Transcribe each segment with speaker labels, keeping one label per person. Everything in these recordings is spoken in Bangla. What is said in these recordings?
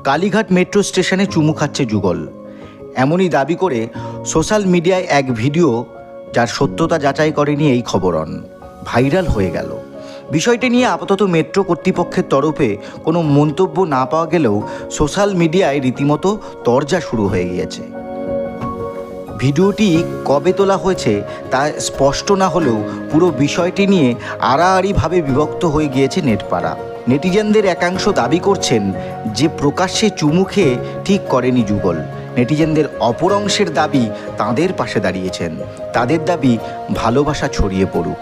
Speaker 1: কালীঘাট মেট্রো স্টেশনে চুমু খাচ্ছে যুগল, এমনই দাবি করে সোশ্যাল মিডিয়ায় এক ভিডিও, যার সত্যতা যাচাই করেনি এই খবরন, ভাইরাল হয়ে গেল। বিষয়টি নিয়ে আপাতত মেট্রো কর্তৃপক্ষের তরফে কোনো মন্তব্য না পাওয়া গেলেও সোশ্যাল মিডিয়ায় রীতিমতো তরজা শুরু হয়ে গিয়েছে। ভিডিওটি কবে তোলা হয়েছে তা স্পষ্ট না হলেও পুরো বিষয়টি নিয়ে আড়াআড়িভাবে বিভক্ত হয়ে গিয়েছে নেটপাড়া। নেটিজেনদের একাংশ দাবি করছেন যে প্রকাশ্যে চুমু খেয়ে ঠিক করেনি যুগল। নেটিজেনদের অপর অংশের দাবি তাঁদের পাশে দাঁড়িয়েছেন। তাদের দাবি ভালোবাসা ছড়িয়ে পড়ুক।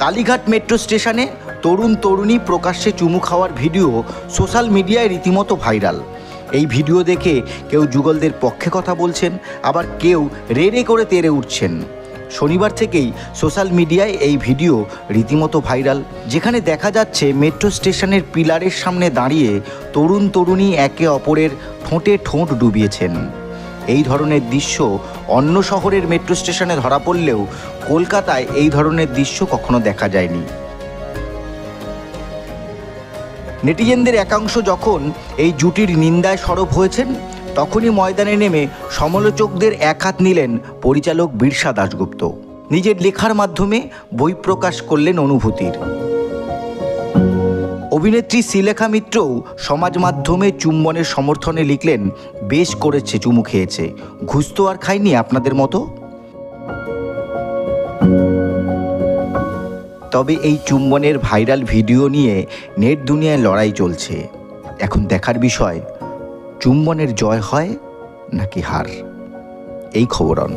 Speaker 1: কালীঘাট মেট্রো স্টেশনে তরুণ তরুণী প্রকাশ্যে চুমু খাওয়ার ভিডিও সোশ্যাল মিডিয়ায় রীতিমতো ভাইরাল। এই ভিডিও দেখে কেউ যুগলদের পক্ষে কথা বলছেন, আবার কেউ রে করে তেড়ে উঠছেন। শনিবার থেকেই সোশ্যাল মিডিয়ায় এই ভিডিও রীতিমতো ভাইরাল, যেখানে দেখা যাচ্ছে মেট্রো স্টেশনের পিলারের সামনে দাঁড়িয়ে তরুণ তরুণী একে অপরের ঠোঁটে ঠোঁট ডুবিয়েছেন। এই ধরনের দৃশ্য অন্য শহরের মেট্রো স্টেশনে ধরা পড়লেও কলকাতায় এই ধরনের দৃশ্য কখনো দেখা যায়নি। নেটিজেনদের একাংশ যখন এই জুটির নিন্দায় সরব হয়েছেন, তখনই ময়দানে নেমে সমালোচকদের এক হাত নিলেন পরিচালক বীরসা দাশগুপ্ত। নিজের লেখার মাধ্যমে বহিঃপ্রকাশ করলেন অনুভূতির। অভিনেত্রী শ্রীলেখা মিত্রও সমাজ মাধ্যমে চুম্বনের সমর্থনে লিখলেন, বেশ করেছে চুমু খেয়েছে, ঘুষ তো আর খায়নি আপনাদের মতো। তবে এই চুম্বনের ভাইরাল ভিডিও নিয়ে নেট দুনিয়ায় লড়াই চলছে। এখন দেখার বিষয়, চুম্বনের জয় হয় নাকি হার। এই খবরন।